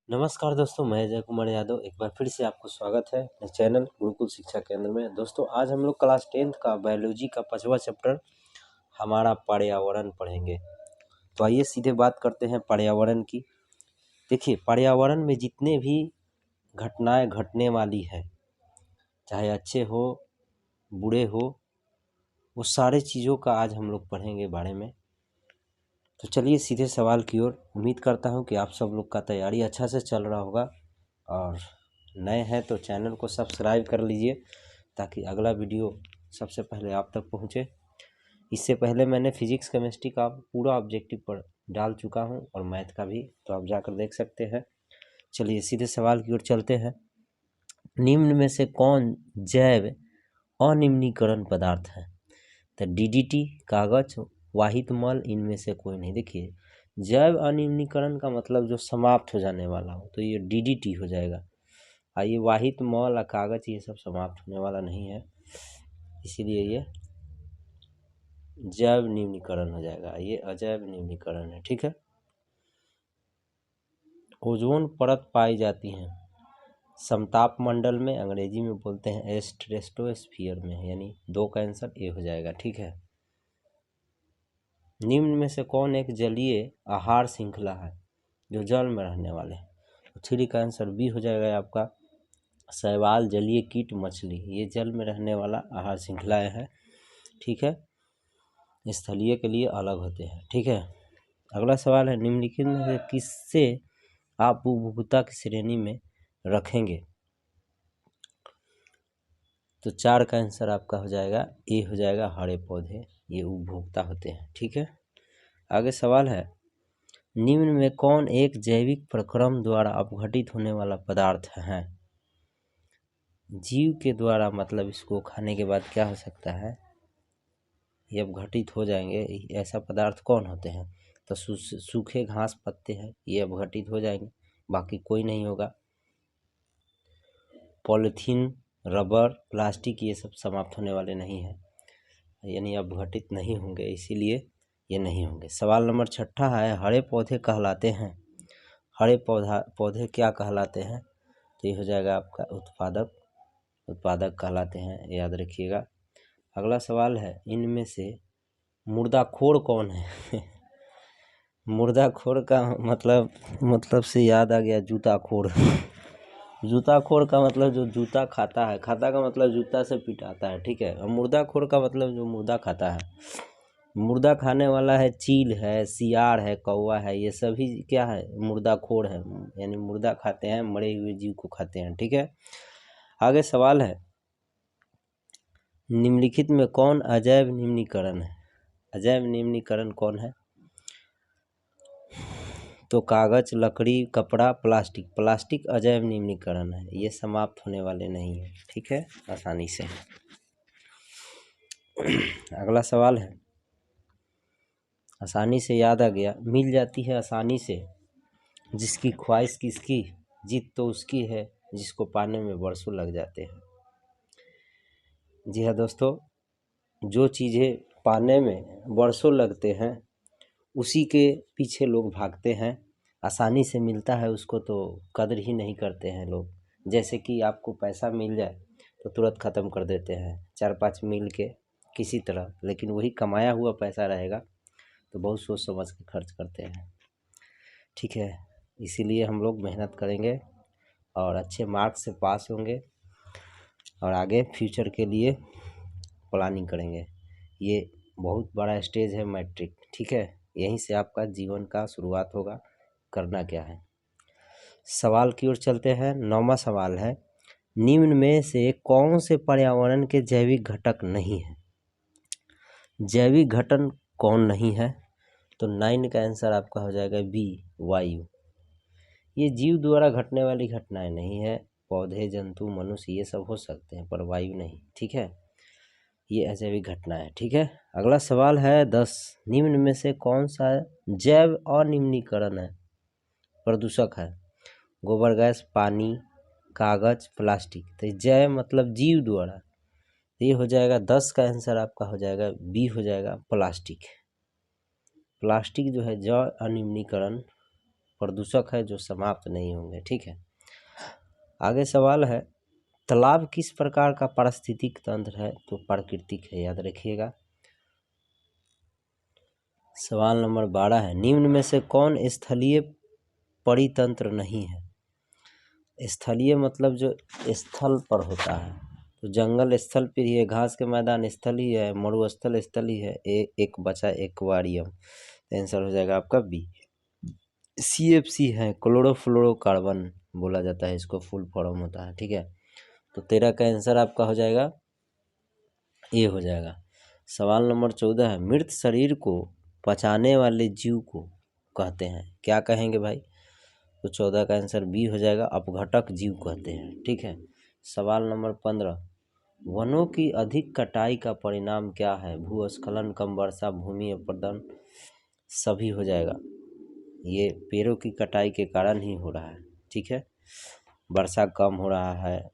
नमस्कार दोस्तों, मैं जय कुमार यादव एक बार फिर से आपको स्वागत है अपने चैनल गुरुकुल शिक्षा केंद्र में। दोस्तों आज हम लोग क्लास 10th का बायोलॉजी का 5वां चैप्टर हमारा पर्यावरण पढ़ेंगे। तो आइए सीधे बात करते हैं पर्यावरण की। देखिए, पर्यावरण में जितने भी घटनाएं घटने वाली है, चाहे अच्छे हो बुरे हो, वो सारे चीज़ों का आज हम लोग पढ़ेंगे बारे में। तो चलिए सीधे सवाल की ओर। उम्मीद करता हूँ कि आप सब लोग का तैयारी अच्छा से चल रहा होगा, और नए हैं तो चैनल को सब्सक्राइब कर लीजिए ताकि अगला वीडियो सबसे पहले आप तक पहुँचे। इससे पहले मैंने फिजिक्स केमिस्ट्री का पूरा ऑब्जेक्टिव पर डाल चुका हूँ और मैथ का भी, तो आप जाकर देख सकते हैं। चलिए सीधे सवाल की ओर चलते हैं। निम्न में से कौन जैव अनिम्नीकरण पदार्थ है? तो डीडीटी, कागज, वाहित मल, इनमें से कोई नहीं। देखिए, जैव अनिम्नीकरण का मतलब जो समाप्त हो जाने वाला हो, तो ये डीडीटी हो जाएगा। ये वाहित मल और कागज ये सब समाप्त होने वाला नहीं है, इसीलिए ये जैव निम्नीकरण हो जाएगा। ये अजैव निम्नीकरण है, ठीक है। ओजोन परत पाई जाती है समताप मंडल में, अंग्रेजी में बोलते हैं स्ट्रेटोस्फीयर में, यानी 2 का आंसर ए हो जाएगा, ठीक है। निम्न में से कौन एक जलीय आहार श्रृंखला है जो जल में रहने वाले हैं? तो 3 का आंसर बी हो जाएगा आपका शैवाल, जलीय कीट, मछली। ये जल में रहने वाला आहार श्रृंखलाएं है, ठीक है। स्थलीय के लिए अलग होते हैं, ठीक है। अगला सवाल है, निम्नलिखित में से किससे आप उपभोक्ता की श्रेणी में रखेंगे? तो 4 का आंसर आपका हो जाएगा ए हो जाएगा, हरे पौधे ये उपभोक्ता होते हैं, ठीक है। आगे सवाल है, निम्न में कौन एक जैविक प्रक्रम द्वारा अपघटित होने वाला पदार्थ है? जीव के द्वारा, मतलब इसको खाने के बाद क्या हो सकता है, ये अपघटित हो जाएंगे। ऐसा पदार्थ कौन होते हैं? तो सूखे घास पत्ते हैं, ये अपघटित हो जाएंगे, बाकी कोई नहीं होगा। पॉलीथीन, रबर, प्लास्टिक ये सब समाप्त होने वाले नहीं हैं, यानी अपघटित नहीं होंगे, इसीलिए ये नहीं होंगे। सवाल नंबर 6 है, हरे पौधे कहलाते हैं। हरे पौधे क्या कहलाते हैं? तो ये हो जाएगा आपका उत्पादक कहलाते हैं, याद रखिएगा। अगला सवाल है, इनमें से मुर्दाखोर कौन है? मुर्दाखोर का मतलब से याद आ गया जूताखोर। जूताखोर का मतलब जो जूता खाता है, खाता का मतलब जूता से पिटाता है, ठीक है। और मुर्दाखोर का मतलब जो मुर्दा खाता है। मुर्दा खाने वाला है चील है, सियार है, कौवा है, ये सभी क्या है, मुर्दाखोर है, यानी मुर्दा खाते हैं, मरे हुए जीव को खाते हैं, ठीक है। आगे सवाल है, निम्नलिखित में कौन अजैव निम्नीकरण है? अजैव निम्नीकरण कौन है? तो कागज, लकड़ी, कपड़ा, प्लास्टिक। प्लास्टिक अजैव निम्नीकरण है, ये समाप्त होने वाले नहीं है, ठीक है, आसानी से। अगला सवाल है, आसानी से याद आ गया, मिल जाती है आसानी से जिसकी ख्वाहिश किसकी, जीत तो उसकी है जिसको पाने में बरसों लग जाते हैं। जी हाँ दोस्तों, जो चीज़ें पाने में बरसों लगते हैं उसी के पीछे लोग भागते हैं। आसानी से मिलता है उसको तो कदर ही नहीं करते हैं लोग। जैसे कि आपको पैसा मिल जाए तो तुरंत ख़त्म कर देते हैं, 4-5 मिल के किसी तरह, लेकिन वही कमाया हुआ पैसा रहेगा तो बहुत सोच समझ के खर्च करते हैं, ठीक है। इसीलिए हम लोग मेहनत करेंगे और अच्छे मार्क्स से पास होंगे और आगे फ्यूचर के लिए प्लानिंग करेंगे। ये बहुत बड़ा स्टेज है मैट्रिक, ठीक है, यहीं से आपका जीवन का शुरुआत होगा, करना क्या है। सवाल की ओर चलते हैं। 9वां सवाल है, निम्न में से कौन से पर्यावरण के जैविक घटक नहीं है? जैविक घटक कौन नहीं है? तो 9 का आंसर आपका हो जाएगा बी, वायु। ये जीव द्वारा घटने वाली घटनाएं नहीं है, पौधे, जंतु, मनुष्य ये सब हो सकते हैं, पर वायु नहीं, ठीक है, ये अजैविक घटना है, ठीक है। अगला सवाल है 10, निम्न में से कौन सा जैव अनिम्नीकरण है, प्रदूषक है? गोबर गैस, पानी, कागज, प्लास्टिक। तो जैव मतलब जीव द्वारा, ये हो जाएगा 10 का आंसर आपका हो जाएगा बी हो जाएगा, प्लास्टिक। प्लास्टिक जो है जैव अनिम्नीकरण प्रदूषक है जो समाप्त नहीं होंगे। ठीक है, आगे सवाल है, तालाब किस प्रकार का पारिस्थितिक तंत्र है? तो प्राकृतिक है, याद रखिएगा। सवाल नंबर 12 है, निम्न में से कौन स्थलीय परितंत्र नहीं है? स्थलीय मतलब जो स्थल पर होता है, तो जंगल स्थल पर ही है, घास के मैदान स्थल ही है, मरुस्थल स्थल ही है। एक बचा एक्वारियम, तो आंसर हो जाएगा आपका बी। CFC है, क्लोरोफ्लोरोकार्बन बोला जाता है, इसको फुल फॉर्म होता है। ठीक है, तो 13 का आंसर आपका हो जाएगा ए हो जाएगा। सवाल नंबर 14 है, मृत शरीर को पचाने वाले जीव को कहते हैं, क्या कहेंगे भाई? तो 14 का आंसर बी हो जाएगा, अपघटक जीव कहते हैं। ठीक है, सवाल नंबर 15, वनों की अधिक कटाई का परिणाम क्या है? भूस्खलन, कम वर्षा, भूमि अपरदन, सभी हो जाएगा। ये पेड़ों की कटाई के कारण ही हो रहा है। ठीक है, वर्षा कम हो रहा है,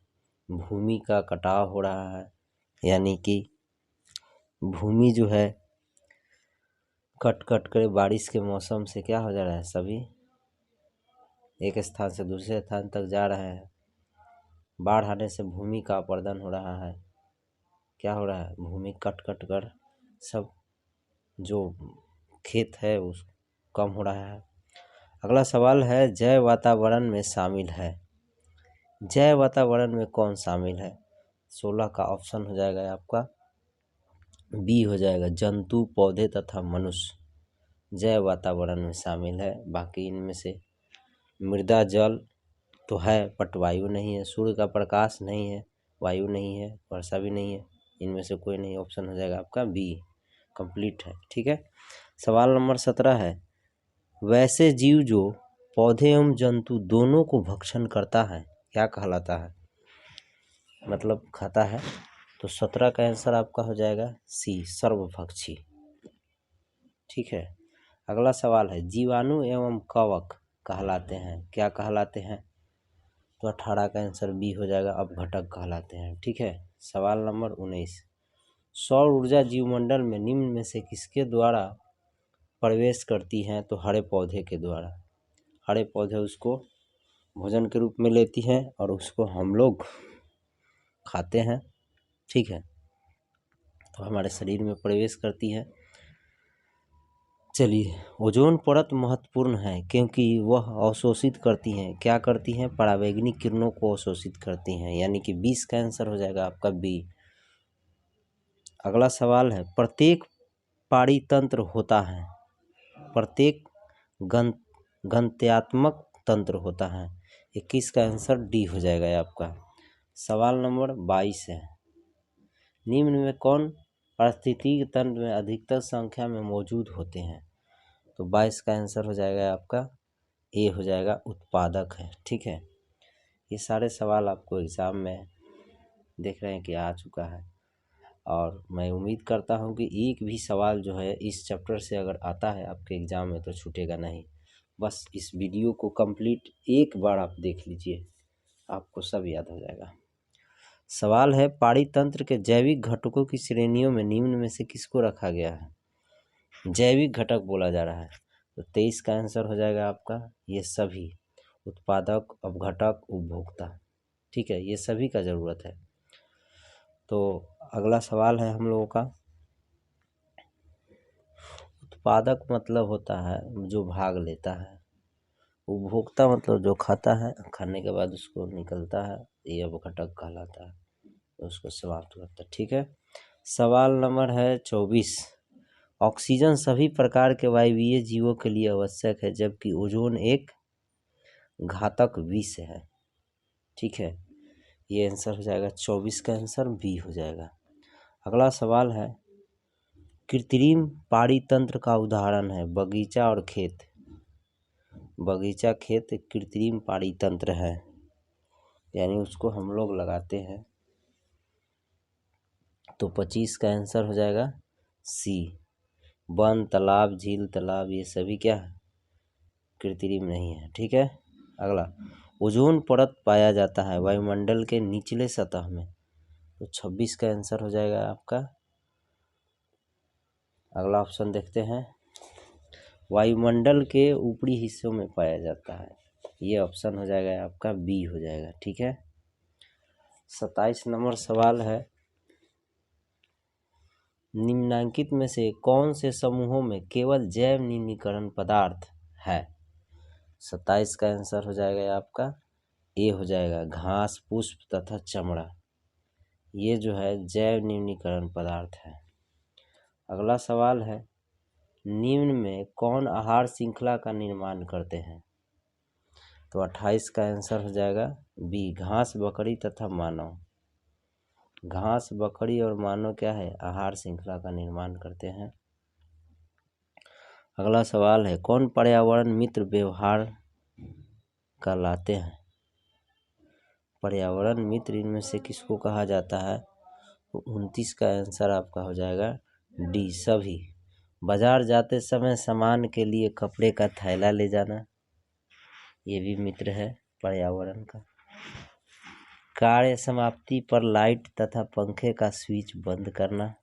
भूमि का कटाव हो रहा है, यानी कि भूमि जो है कट कट कर बारिश के मौसम से क्या हो जा रहा है, सभी एक स्थान से दूसरे स्थान तक जा रहे हैं। बाढ़ आने से भूमि का अपरदन हो रहा है, क्या हो रहा है, भूमि कट कट कर सब जो खेत है उस कम हो रहा है। अगला सवाल है, जैव वातावरण में शामिल है, जैव वातावरण में कौन शामिल है? 16 का ऑप्शन हो जाएगा आपका बी हो जाएगा, जंतु, पौधे तथा मनुष्य जैव वातावरण में शामिल है। बाकी इनमें से मृदा जल तो है बट वायु नहीं है, सूर्य का प्रकाश नहीं है, वायु नहीं है, वर्षा भी नहीं है, इनमें से कोई नहीं। ऑप्शन हो जाएगा आपका बी, कंप्लीट है। ठीक है, सवाल नंबर 17 है, वैसे जीव जो पौधे एवं जंतु दोनों को भक्षण करता है क्या कहलाता है? मतलब खाता है। तो 17 का आंसर आपका हो जाएगा सी, सर्वभक्षी। ठीक है, अगला सवाल है, जीवाणु एवं कवक कहलाते हैं, क्या कहलाते हैं? तो 18 का आंसर बी हो जाएगा, अपघटक कहलाते हैं। ठीक है, सवाल नंबर 19, सौर ऊर्जा जीवमंडल में निम्न में से किसके द्वारा प्रवेश करती हैं? तो हरे पौधे के द्वारा। हरे पौधे उसको भोजन के रूप में लेती हैं और उसको हम लोग खाते हैं। ठीक है, तो हमारे शरीर में प्रवेश करती है। चलिए, ओजोन परत महत्वपूर्ण है क्योंकि वह अवशोषित करती हैं, क्या करती हैं? पराबैंगनी किरणों को अवशोषित करती हैं, यानी कि 20 का आंसर हो जाएगा आपका बी। अगला सवाल है, प्रत्येक पारितंत्र होता है, प्रत्येक गंत्यात्मक तंत्र होता है, 21 का आंसर डी हो जाएगा आपका। सवाल नंबर 22 है, निम्न में कौन पारिस्थितिक तंत्र में अधिकतर संख्या में मौजूद होते हैं? तो 22 का आंसर हो जाएगा आपका ए हो जाएगा, उत्पादक है। ठीक है, ये सारे सवाल आपको एग्ज़ाम में देख रहे हैं कि आ चुका है, और मैं उम्मीद करता हूँ कि एक भी सवाल जो है इस चैप्टर से अगर आता है आपके एग्ज़ाम में तो छूटेगा नहीं। बस इस वीडियो को कंप्लीट एक बार आप देख लीजिए, आपको सब याद हो जाएगा। सवाल है, पारितंत्र के जैविक घटकों की श्रेणियों में निम्न में से किसको रखा गया है? जैविक घटक बोला जा रहा है, तो 23 का आंसर हो जाएगा आपका ये सभी, उत्पादक, अपघटक, उपभोक्ता। ठीक है, ये सभी का ज़रूरत है। तो अगला सवाल है हम लोगों का, उत्पादक मतलब होता है जो भाग लेता है, उपभोक्ता मतलब जो खाता है, खाने के बाद उसको निकलता है, ये अपघटक कहलाता है, तो उसको समाप्त करता है। ठीक है, सवाल नंबर है 24, ऑक्सीजन सभी प्रकार के वायवीय जीवों के लिए आवश्यक है जबकि ओजोन एक घातक विष है। ठीक है, ये आंसर हो जाएगा 24 का आंसर बी हो जाएगा। अगला सवाल है, कृत्रिम पारितंत्र का उदाहरण है बगीचा और खेत। बगीचा खेत कृत्रिम पारितंत्र है, यानी उसको हम लोग लगाते हैं। तो 25 का आंसर हो जाएगा सी, वन, तालाब, झील, तालाब ये सभी क्या है, कृत्रिम नहीं है। ठीक है, अगला, ओजोन परत पाया जाता है वायुमंडल के निचले सतह में, तो 26 का आंसर हो जाएगा आपका। अगला ऑप्शन देखते हैं, वायुमंडल के ऊपरी हिस्सों में पाया जाता है। ये ऑप्शन हो जाएगा आपका बी हो जाएगा। ठीक है। 27 नंबर सवाल है, निम्नांकित में से कौन से समूहों में केवल जैव निम्नीकरण पदार्थ है? 27 का आंसर हो जाएगा आपका ए हो जाएगा, घास, पुष्प तथा चमड़ा। ये जो है जैव निम्नीकरण पदार्थ है। अगला सवाल है, निम्न में कौन आहार श्रृंखला का निर्माण करते हैं? तो 28 का आंसर हो जाएगा बी, घास, बकरी तथा मानव। घास, बकरी और मानव क्या है? आहार श्रृंखला का निर्माण करते हैं। अगला सवाल है, कौन पर्यावरण मित्र व्यवहार कहलाते हैं? पर्यावरण मित्र इनमें से किसको कहा जाता है? तो 29 का आंसर आपका हो जाएगा डी, सभी। बाजार जाते समय सामान के लिए कपड़े का थैला ले जाना, ये भी मित्र है पर्यावरण का। कार्य समाप्ति पर लाइट तथा पंखे का स्विच बंद करना,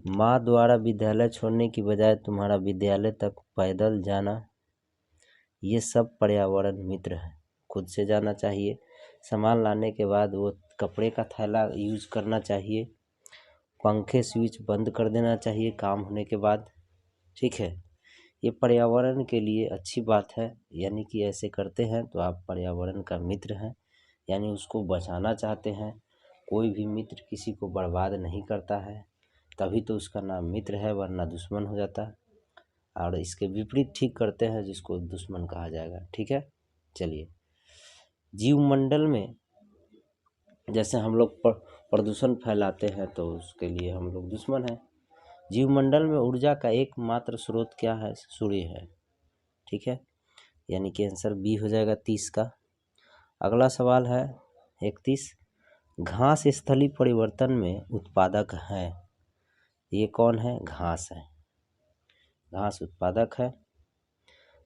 माँ द्वारा विद्यालय छोड़ने की बजाय तुम्हारा विद्यालय तक पैदल जाना, ये सब पर्यावरण मित्र है। खुद से जाना चाहिए, सामान लाने के बाद वो कपड़े का थैला यूज करना चाहिए, पंखे स्विच बंद कर देना चाहिए काम होने के बाद। ठीक है, ये पर्यावरण के लिए अच्छी बात है, यानी कि ऐसे करते हैं तो आप पर्यावरण का मित्र हैं, यानी उसको बचाना चाहते हैं। कोई भी मित्र किसी को बर्बाद नहीं करता है, तभी तो उसका नाम मित्र है, वरना दुश्मन हो जाता है। और इसके विपरीत ठीक करते हैं जिसको दुश्मन कहा जाएगा। ठीक है, चलिए। जीवमंडल में जैसे हम लोग प्रदूषण फैलाते हैं तो उसके लिए हम लोग दुश्मन हैं। जीवमंडल में ऊर्जा का एकमात्र स्रोत क्या है? सूर्य है। ठीक है, यानी कि आंसर बी हो जाएगा 30 का। अगला सवाल है 31, घास स्थलीय परिवर्तन में उत्पादक है। ये कौन है? घास है, घास उत्पादक है।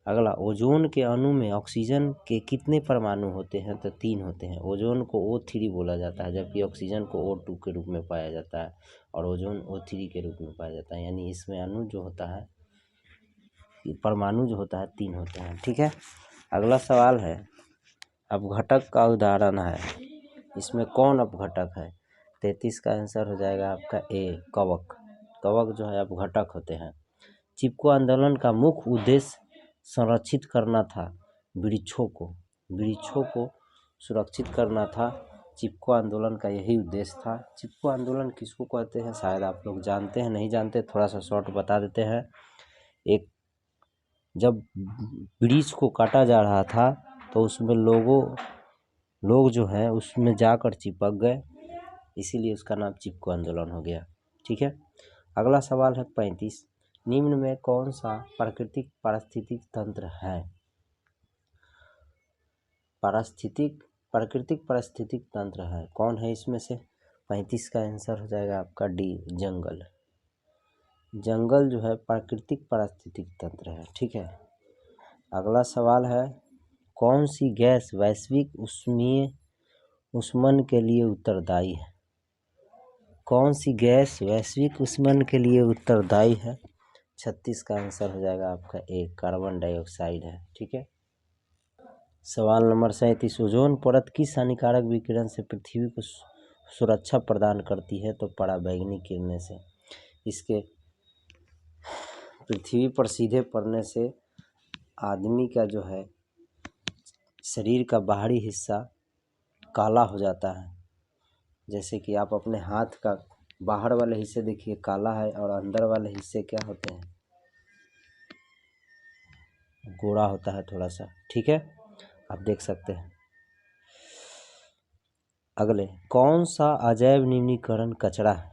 अगला, ओजोन के अणु में ऑक्सीजन के कितने परमाणु होते हैं? तो 3 होते हैं। ओजोन को O3 बोला जाता है, जबकि ऑक्सीजन को O2 के रूप में पाया जाता है और ओजोन O3 के रूप में पाया जाता है। यानी इसमें अणु जो होता है, परमाणु जो होता है 3 होते हैं। ठीक है। अगला सवाल है, अपघटक का उदाहरण है, इसमें कौन अपघटक है? 33 का आंसर हो जाएगा आपका ए, कवक। कवक जो है अपघटक होते हैं। चिपको आंदोलन का मुख्य उद्देश्य संरक्षित करना था वृक्षों को सुरक्षित करना था। चिपको आंदोलन का यही उद्देश्य था। चिपको आंदोलन किसको कहते हैं? शायद आप लोग जानते हैं, नहीं जानते थोड़ा सा शॉर्ट बता देते हैं। एक, जब वृक्ष को काटा जा रहा था तो उसमें लोग जो हैं उसमें जाकर चिपक गए, इसीलिए उसका नाम चिपको आंदोलन हो गया। ठीक है। अगला सवाल है 35, निम्न में कौन सा प्राकृतिक पारिस्थितिक तंत्र है? प्राकृतिक पारिस्थितिक तंत्र है, कौन है इसमें से? 35 का आंसर हो जाएगा आपका डी, जंगल। जंगल जो है प्राकृतिक पारिस्थितिक तंत्र है। ठीक है। अगला सवाल है, कौन सी गैस वैश्विक ऊष्मन के लिए उत्तरदायी है? कौन सी गैस वैश्विक ऊष्मन के लिए उत्तरदायी है? 36 का आंसर हो जाएगा आपका ए, कार्बन डाइऑक्साइड है। ठीक है। सवाल नंबर 37, ओजोन परत किस हानिकारक विकिरण से पृथ्वी को सुरक्षा प्रदान करती है? तो पराबैंगनी किरणें से। इसके पृथ्वी पर सीधे पड़ने से आदमी का जो है शरीर का बाहरी हिस्सा काला हो जाता है। जैसे कि आप अपने हाथ का बाहर वाले हिस्से देखिए काला है और अंदर वाले हिस्से क्या होते हैं? गोरा होता है थोड़ा सा। ठीक है, आप देख सकते हैं। अगले, कौन सा अजैव निम्नीकरण कचरा है?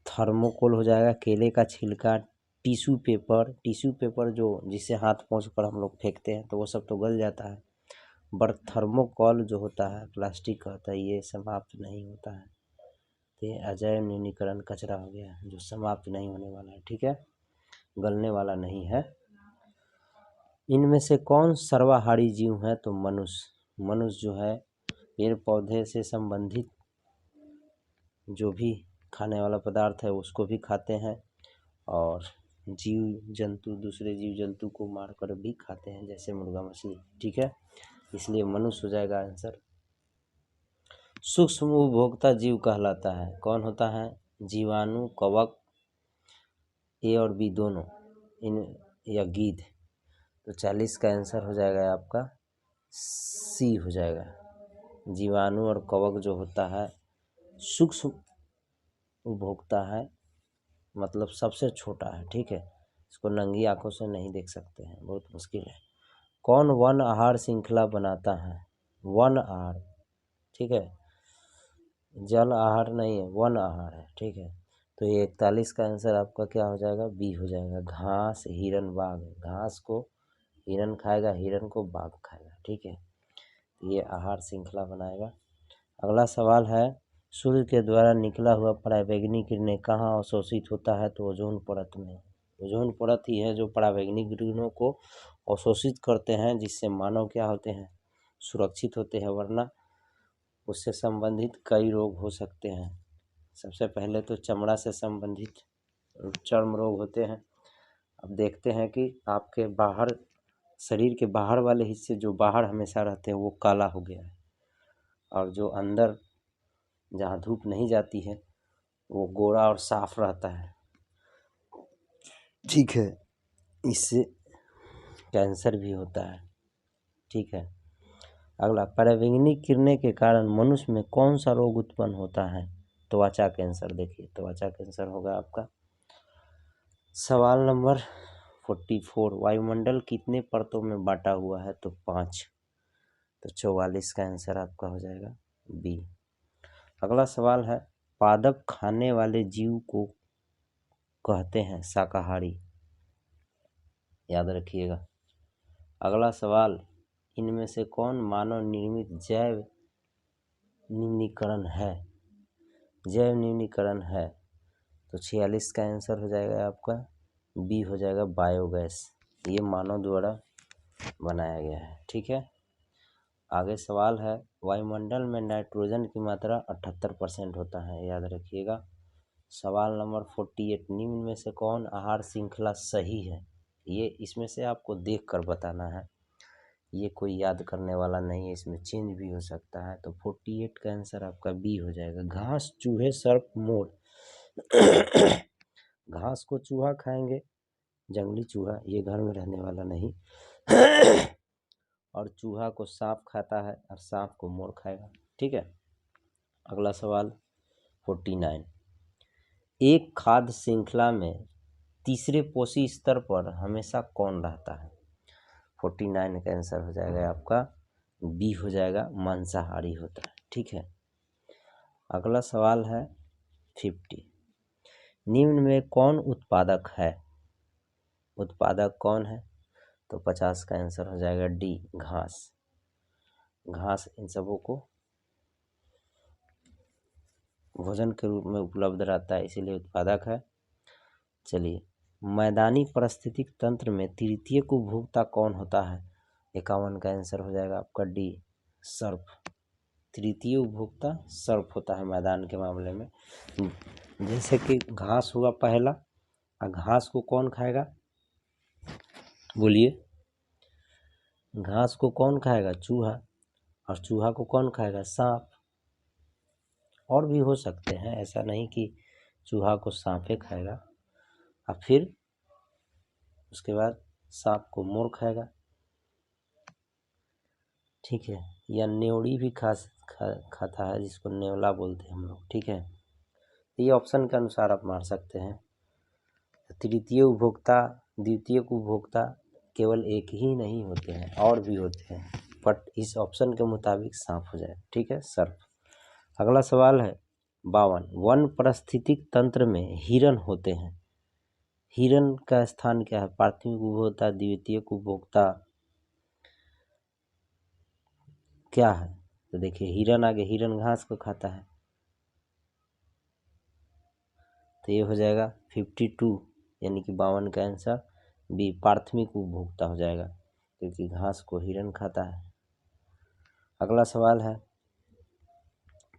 थर्मोकोल हो जाएगा, केले का छिलका, टिश्यू पेपर जो जिसे हाथ पोंछ कर हम लोग फेंकते हैं तो वो सब तो गल जाता है, बट थर्मोकोल जो होता है प्लास्टिक का होता है, ये समाप्त नहीं होता है। तो ये अजैव निम्नीकरण कचरा हो गया जो समाप्त नहीं होने वाला है। ठीक है, गलने वाला नहीं है। इनमें से कौन सर्वाहारी जीव है? तो मनुष्य जो है पेड़ पौधे से संबंधित जो भी खाने वाला पदार्थ है उसको भी खाते हैं और जीव जंतु दूसरे जीव जंतु को मार कर भी खाते हैं, जैसे मुर्गा मछली। ठीक है, इसलिए मनुष्य हो जाएगा आंसर। सूक्ष्म उपभोक्ता जीव कहलाता है, कौन होता है? जीवाणु, कवक, ए और बी दोनों, इन या गीध। तो 40 का आंसर हो जाएगा आपका सी हो जाएगा। जीवाणु और कवक जो होता है सूक्ष्म उपभोक्ता है, मतलब सबसे छोटा है। ठीक है, इसको नंगी आंखों से नहीं देख सकते हैं, बहुत मुश्किल है। कौन वन आहार श्रृंखला बनाता है? वन आहार, ठीक है, जल आहार नहीं है, वन आहार है। ठीक है, तो ये 41 का आंसर आपका क्या हो जाएगा? बी हो जाएगा। घास, हिरन, बाघ। घास को हिरन खाएगा, हिरन को बाघ खाएगा। ठीक है, ये आहार श्रृंखला बनाएगा। अगला सवाल है, सूर्य के द्वारा निकला हुआ पराबैंगनी किरणें कहाँ अवशोषित होता है? तो ओजोन परत में। ओजोन परत ही है जो पराबैंगनी किरणों को अवशोषित करते हैं, जिससे मानव क्या होते हैं? सुरक्षित होते हैं, वरना उससे संबंधित कई रोग हो सकते हैं। सबसे पहले तो चमड़ा से संबंधित चर्म रोग होते हैं। अब देखते हैं कि आपके बाहर, शरीर के बाहर वाले हिस्से जो बाहर हमेशा रहते हैं वो काला हो गया है, और जो अंदर जहाँ धूप नहीं जाती है वो गोरा और साफ रहता है। ठीक है, इससे कैंसर भी होता है। ठीक है, अगला, पराबैंगनी किरणें के कारण मनुष्य में कौन सा रोग उत्पन्न होता है? त्वचा कैंसर। देखिए, त्वचा कैंसर होगा आपका। सवाल नंबर 44, वायुमंडल कितने परतों में बांटा हुआ है? तो 5। तो 44 का आंसर आपका हो जाएगा बी। अगला सवाल है, पादप खाने वाले जीव को कहते हैं शाकाहारी, याद रखिएगा। अगला सवाल, इनमें से कौन मानव निर्मित जैव निम्नीकरण है? जैव निम्नीकरण है, तो 46 का आंसर हो जाएगा आपका बी हो जाएगा, बायोगैस। ये मानव द्वारा बनाया गया है। ठीक है, आगे सवाल है, वायुमंडल में नाइट्रोजन की मात्रा 78% होता है, याद रखिएगा। सवाल नंबर 48, निम्न में से कौन आहार श्रृंखला सही है? ये इसमें से आपको देख कर बताना है, ये कोई याद करने वाला नहीं है, इसमें चेंज भी हो सकता है। तो 48 का आंसर आपका बी हो जाएगा, घास, चूहे, सर्प, मोर। घास को चूहा खाएंगे, जंगली चूहा, ये घर में रहने वाला नहीं। और चूहा को सांप खाता है, और सांप को मोर खाएगा। ठीक है, अगला सवाल 49, एक खाद्य श्रृंखला में तीसरे पोषी स्तर पर हमेशा कौन रहता है? 49 का आंसर हो जाएगा आपका बी हो जाएगा, मांसाहारी होता है। ठीक है, अगला सवाल है 50, निम्न में कौन उत्पादक है? उत्पादक कौन है? तो 50 का आंसर हो जाएगा डी, घास। घास इन सबों को भोजन के रूप में उपलब्ध रहता है, इसीलिए उत्पादक है। चलिए, मैदानी पारिस्थितिक तंत्र में तृतीयक उपभोक्ता कौन होता है? 51 का आंसर हो जाएगा आपका डी, सर्प। तृतीय उपभोक्ता सर्प होता है मैदान के मामले में। जैसे कि घास हुआ पहला, और घास को कौन खाएगा? बोलिए, घास को कौन खाएगा? चूहा। और चूहा को कौन खाएगा? सांप। और भी हो सकते हैं, ऐसा नहीं कि चूहा को सांपे खाएगा। और फिर उसके बाद सांप को मोर खाएगा। ठीक है, या नेवड़ी भी खाता है, जिसको नेवला बोलते हैं हम लोग। ठीक है, ये ऑप्शन के अनुसार आप मार सकते हैं। तृतीय उपभोक्ता, द्वितीय उपभोक्ता केवल एक ही नहीं होते हैं, और भी होते हैं, बट इस ऑप्शन के मुताबिक सांप हो जाए। ठीक है, सर्प। अगला सवाल है 52, वन पारिस्थितिक तंत्र में हिरन होते हैं, हिरन का स्थान क्या है? प्राथमिक उपभोक्ता, द्वितीय उपभोक्ता, क्या है? तो देखिए, हिरन आगे, हिरन घास को खाता है, तो ये हो जाएगा 52, यानी कि 52 का आंसर बी, प्राथमिक उपभोक्ता हो जाएगा, क्योंकि घास को हिरन खाता है। अगला सवाल है,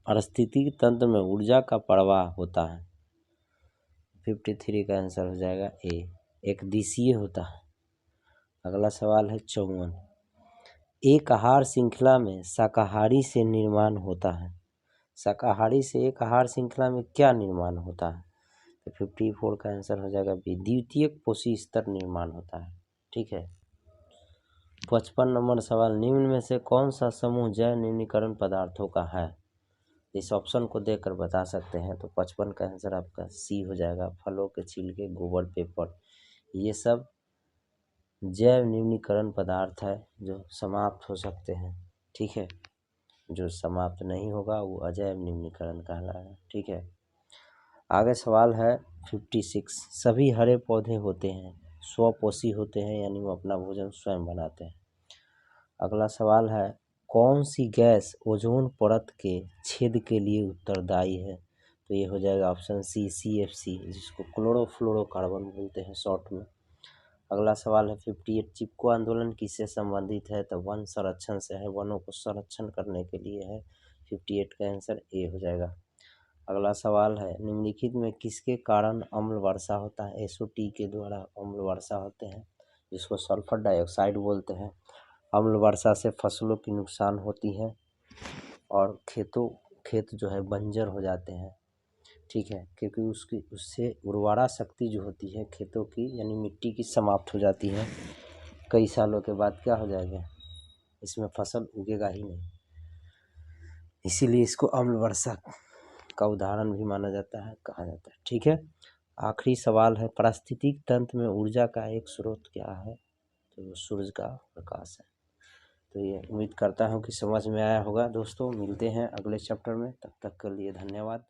पारिस्थितिकी तंत्र में ऊर्जा का प्रवाह होता है, 53 का आंसर हो जाएगा ए, एक दिशीय होता है। अगला सवाल है 54, एक आहार श्रृंखला में शाकाहारी से निर्माण होता है। शाकाहारी से एक आहार श्रृंखला में क्या निर्माण होता है? तो 54 का आंसर हो जाएगा बी, द्वितीयक पोषी स्तर निर्माण होता है। ठीक है। 55 नंबर सवाल, निम्न में से कौन सा समूह जैव निम्नीकरण पदार्थों का है? इस ऑप्शन को देखकर बता सकते हैं। तो 55 का आंसर आपका सी हो जाएगा, फलों के छिलके, गोबर, पेपर, ये सब जैव निम्नीकरण पदार्थ है जो समाप्त हो सकते हैं। ठीक है, जो समाप्त नहीं होगा वो अजैव निम्नीकरण कहलाएगा। ठीक है। आगे सवाल है 56, सभी हरे पौधे होते हैं स्वपोषी होते हैं, यानी वो अपना भोजन स्वयं बनाते हैं। अगला सवाल है, कौन सी गैस ओजोन परत के छेद के लिए उत्तरदायी है? तो ये हो जाएगा ऑप्शन सी, CFC, जिसको क्लोरोफ्लोरोकार्बन बोलते हैं शॉर्ट में। अगला सवाल है 58, चिपको आंदोलन किससे संबंधित है? तो वन संरक्षण से है, वनों को संरक्षण करने के लिए है। 58 का आंसर ए हो जाएगा। अगला सवाल है, निम्नलिखित में किसके कारण अम्ल वर्षा होता है? SO2 के द्वारा अम्ल वर्षा होते हैं, जिसको सल्फर डाइऑक्साइड बोलते हैं। अम्ल वर्षा से फसलों की नुकसान होती है और खेत जो है बंजर हो जाते हैं। ठीक है, क्योंकि उससे उर्वरा शक्ति जो होती है खेतों की, यानी मिट्टी की, समाप्त हो जाती है। कई सालों के बाद क्या हो जाएगा, इसमें फसल उगेगा ही नहीं। इसीलिए इसको अम्ल वर्षा का उदाहरण भी माना जाता है, कहा जाता है। ठीक है। आखिरी सवाल है, पारिस्थितिक तंत्र में ऊर्जा का एक स्रोत क्या है? तो सूरज का प्रकाश है। तो ये उम्मीद करता हूँ कि समझ में आया होगा दोस्तों। मिलते हैं अगले चैप्टर में, तब तक के लिए धन्यवाद।